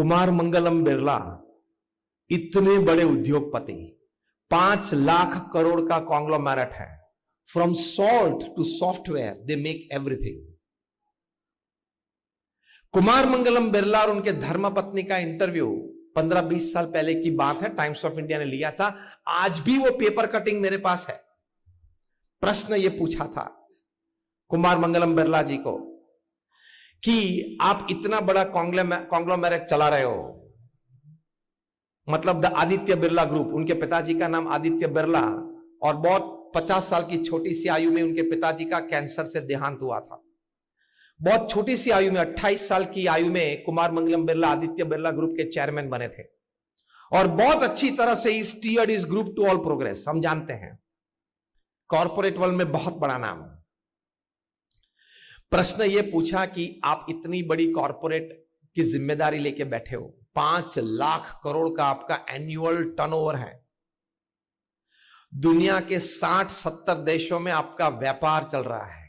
कुमार मंगलम बिरला इतने बड़े उद्योगपति, 5 लाख करोड़ का कॉन्ग्लोमेरेट है। From salt to software they make everything. Kumar Mangalam Birla और उनके धर्मपत्नी का इंटरव्यू 15-20 साल पहले की बात है, टाइम्स ऑफ इंडिया ने लिया था। आज भी वो पेपर कटिंग मेरे पास है। प्रश्न ये पूछा था कुमार मंगलम बिरला जी को कि आप इतना बड़ा कॉन्ग्लोमेरेट चला रहे हो, मतलब द आदित्य बिरला ग्रुप, उनके पिताजी का नाम आदित्य बिरला, और बहुत 50 साल की छोटी सी आयु में उनके पिताजी का कैंसर से देहांत हुआ था। बहुत छोटी सी आयु में, 28 साल की आयु में कुमार मंगलम बिरला आदित्य बिरला ग्रुप के चेयरमैन बने थे और बहुत अच्छी तरह से स्टीयर्ड इस ग्रुप टू ऑल प्रोग्रेस। हम जानते हैं कॉर्पोरेट वर्ल्ड में बहुत बड़ा नाम। प्रश्न यह पूछा कि आप इतनी बड़ी कॉर्पोरेट की जिम्मेदारी लेके बैठे हो, 5 लाख करोड़ का आपका एनुअल टर्नओवर है, दुनिया के 60-70 देशों में आपका व्यापार चल रहा है,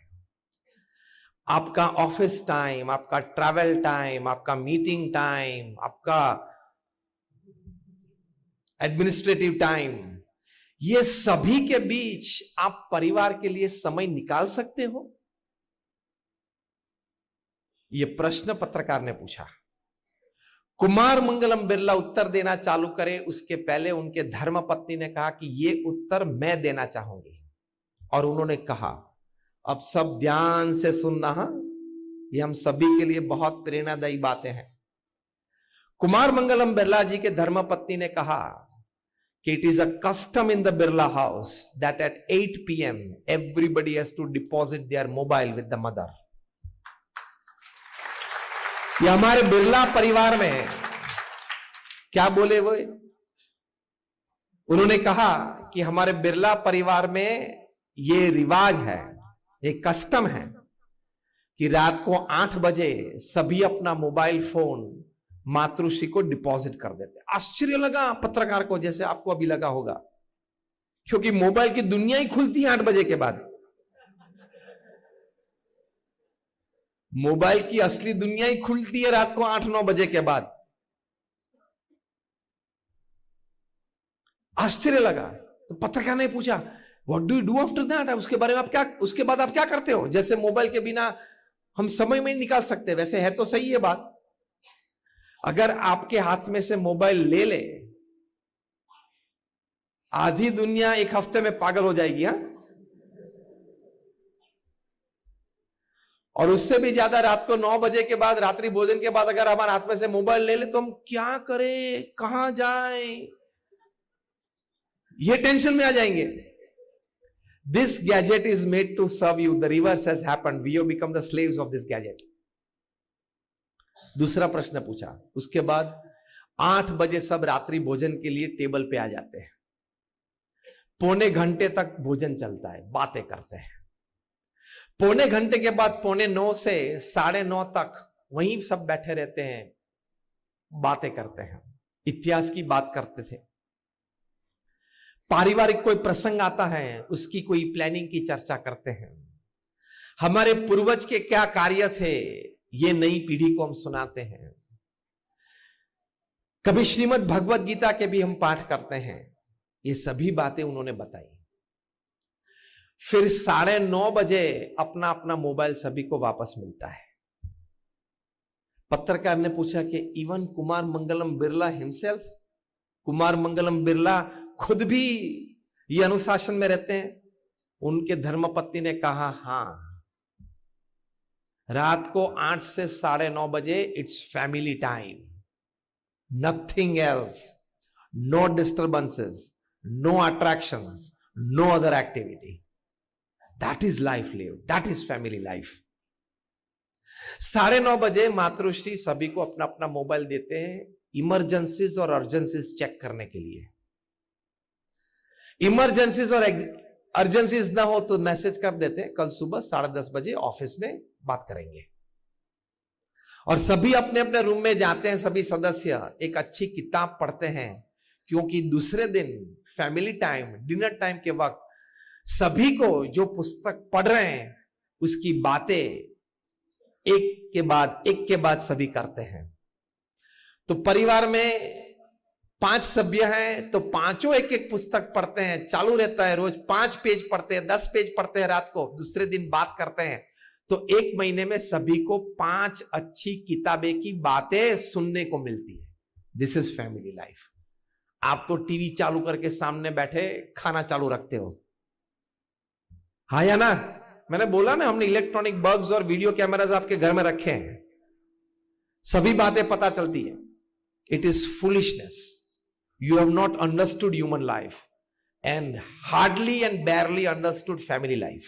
आपका ऑफिस टाइम, आपका ट्रैवल टाइम, आपका मीटिंग टाइम, आपका एडमिनिस्ट्रेटिव टाइम, ये सभी के बीच आप परिवार के लिए समय निकाल सकते हो? यह प्रश्न पत्रकार ने पूछा। कुमार मंगलम बिरला उत्तर देना चालू करे उसके पहले उनके धर्मपत्नी ने कहा कि यह उत्तर मैं देना चाहूंगी, और उन्होंने कहा, अब सब ध्यान से सुनना, ये हम सभी के लिए बहुत प्रेरणादायी बातें हैं। कुमार मंगलम बिरला जी के धर्मपत्नी ने कहा कि it is a custom in the Birla house that at 8 PM everybody has to deposit their mobile with the mother. ये हमारे बिरला परिवार में क्या बोले वो, उन्होंने कहा कि हमारे बिरला परिवार में ये रिवाज है, एक कस्टम है कि रात को 8 बजे सभी अपना मोबाइल फोन मातृश्री को डिपॉजिट कर देते। आश्चर्य लगा पत्रकार को, जैसे आपको अभी लगा होगा, क्योंकि मोबाइल की दुनिया ही खुलती है 8 बजे के बाद। मोबाइल की असली दुनिया ही खुलती है रात को 8-9 बजे के बाद। आश्चर्य लगा। तो पत्रकार ने पूछा, what do you do after that? उसके बारे में आप क्या, उसके बाद आप क्या करते हो? जैसे मोबाइल के बिना हम समय में निकाल सकते। वैसे है तो सही है बात, अगर आपके हाथ में से मोबाइल ले ले, आधी दुनिया एक हफ्ते में पागल हो जाएगी। हा? और उससे भी ज्यादा रात को 9 बजे के बाद, रात्रि भोजन के बाद अगर हमारे हाथ में से मोबाइल ले ले तो हम क्या करें, कहां जाएं, ये टेंशन में आ जाएंगे। This gadget is made to serve you, the reverse has happened, we have become the slaves of this gadget. दूसरा प्रश्न पूछा, उसके बाद 8 बजे सब रात्रि भोजन के लिए टेबल पे आ जाते हैं, पौने घंटे तक भोजन चलता है, बातें करते हैं। पौने घंटे के बाद 8:45 से 9:30 तक वहीं सब बैठे रहते हैं, बातें करते हैं, इतिहास की बात करते थे। पारिवारिक कोई प्रसंग आता है, उसकी कोई प्लानिंग की चर्चा करते हैं। हमारे पूर्वज के क्या कार्य थे, ये नई पीढ़ी को हम सुनाते हैं। कभी श्रीमद् भगवत गीता के भी हम पाठ करते हैं। ये सभी बातें उन्होंने बताई। फिर 9:30 बजे अपना अपना मोबाइल सभी को वापस मिलता है। पत्रकार ने पूछा कि इवन कुमार मंगलम बिरला हिमसेल्फ, कुमार मंगलम बिरला खुद भी ये अनुशासन में रहते हैं? उनके धर्मपत्नी ने कहा, हां, रात को 8 से 9:30 बजे it's family time, nothing else, no disturbances, no attractions, no other activity. That is life live, that is family life. 9:30 बजे मातृश्री सभी को अपना अपना मोबाइल देते हैं इमरजेंसीज और अर्जेंसीज चेक करने के लिए। इमरजेंसीज और अर्जेंसीज ना हो तो मैसेज कर देते हैं, कल सुबह 10:30 बजे ऑफिस में बात करेंगे। और सभी अपने अपने रूम में जाते हैं, सभी सदस्य एक अच्छी किताब पढ़ते हैं, क्योंकि दूसरे दिन फैमिली टाइम, डिनर टाइम के वक्त सभी को जो पुस्तक पढ़ रहे हैं उसकी बातें एक के बाद सभी करते हैं। तो परिवार में 5 सभ्य हैं, तो पांचों एक एक पुस्तक पढ़ते हैं, चालू रहता है, रोज 5 पेज पढ़ते हैं, 10 पेज पढ़ते हैं रात को, दूसरे दिन बात करते हैं। तो 1 महीने में सभी को 5 अच्छी किताबें की बातें सुनने को मिलती है। This is family life. आप तो टीवी चालू करके सामने बैठे खाना चालू रखते हो, हाँ या ना? मैंने बोला ना, हमने इलेक्ट्रॉनिक बल्ब्स और वीडियो कैमरास आपके घर में रखे हैं, सभी बातें पता चलती है। It is foolishness. You have not understood human life and hardly and barely understood family life.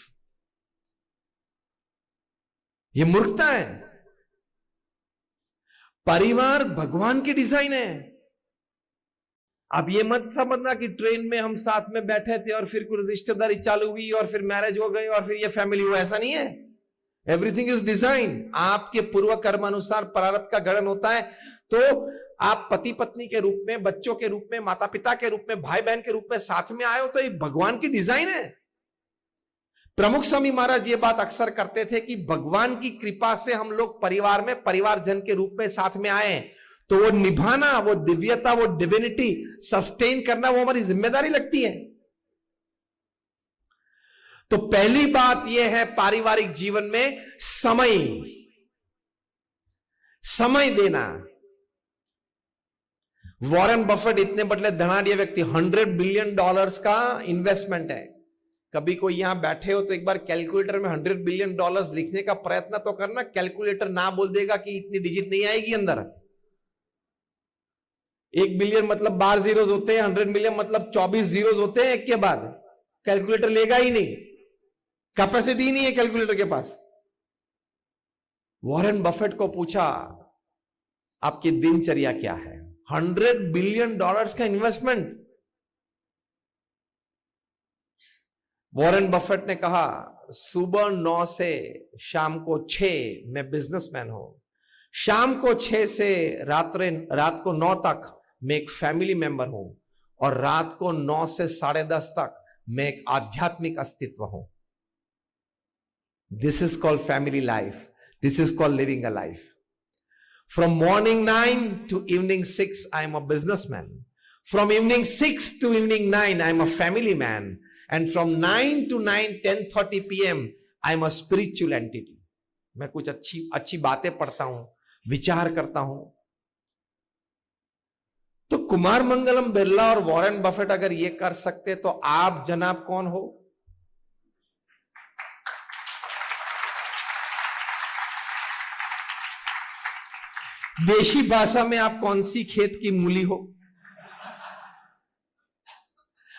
ये मूर्खता है। परिवार भगवान की डिजाइन है। आप ये मत समझना कि ट्रेन में हम साथ में बैठे थे और फिर कुछ रिश्तेदारी चालू हुई और फिर मैरिज हो गई और फिर ये फैमिली हुआ, ऐसा नहीं है। Everything is design. आपके पूर्व कर्म अनुसार प्रारब्ध का गठन होता है। तो आप पति पत्नी के रूप में, बच्चों के रूप में, माता पिता के रूप में, भाई बहन के रूप में साथ में आए हो, तो ये भगवान की डिजाइन है। प्रमुख स्वामी महाराज ये बात अक्सर करते थे कि भगवान की कृपा से हम लोग परिवार में परिवारजन के रूप में साथ में आए, तो वो निभाना, वो दिव्यता, वो डिविनिटी सस्टेन करना, वो हमारी जिम्मेदारी लगती है। तो पहली बात यह है पारिवारिक जीवन में समय देना। वॉरेन बफेट इतने बड़े धनाढ्य व्यक्ति, $100 बिलियन का इन्वेस्टमेंट है। कभी कोई यहां बैठे हो तो एक बार कैलकुलेटर में $100 बिलियन लिखने का प्रयत्न तो करना। कैलकुलेटर ना बोल देगा कि इतनी डिजिट नहीं आएगी अंदर। 1 बिलियन मतलब 12 जीरोज होते हैं, 100 मिलियन मतलब 24 जीरोज होते हैं एक के बाद। कैलकुलेटर लेगा ही नहीं, कैपेसिटी नहीं है कैलकुलेटर के पास। वॉरेन बफेट को पूछा आपकी दिनचर्या क्या है? $100 बिलियन का इन्वेस्टमेंट। वॉरेन बफेट ने कहा सुबह 9 से शाम को 6 मैं बिजनेसमैन हूं, शाम को 6 से रात को 9 तक मैं एक फैमिली मेंबर हूं, और रात को 9 से 10:30 तक मैं एक आध्यात्मिक अस्तित्व हूं। This is called family life. This is called living a life. From morning 9 to evening 6, I am a businessman. From evening 6 to evening 9, I am a family man. And from 9 to 10:30 p.m., I am a spiritual entity. मैं कुछ अच्छी बातें पढ़ता हूं, विचार करता हूं। तो कुमार मंगलम बिरला और वॉरेन बफेट अगर ये कर सकते, तो आप जनाब कौन हो? देशी भाषा में आप कौन सी खेत की मूली हो?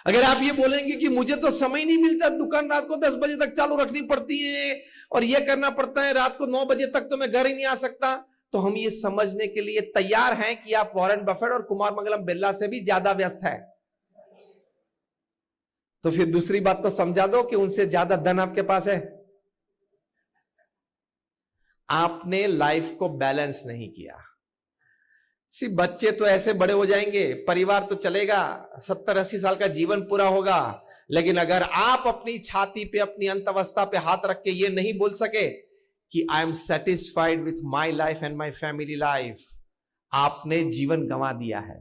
अगर आप ये बोलेंगे कि मुझे तो समय नहीं मिलता, दुकान रात को 10 बजे तक चालू रखनी पड़ती है और ये करना पड़ता है, रात को 9 बजे तक तो मैं घर ही नहीं आ सकता, तो हम ये समझने के लिए तैयार हैं कि आप वॉरेन बफेट और कुमार मंगलम बिरला से भी ज्यादा व्यस्त है। तो फिर दूसरी बात तो समझा दो कि उनसे ज्यादा धन आपके पास है। आपने लाइफ को बैलेंस नहीं किया। सिर्फ बच्चे तो ऐसे बड़े हो जाएंगे, परिवार तो चलेगा, 70-80 साल का जीवन पूरा होगा, लेकिन अगर आप अपनी छाती पे, अपनी अंत अवस्था पे हाथ रख के ये नहीं बोल सके कि I am satisfied with my life and my family life, आपने जीवन गंवा दिया है।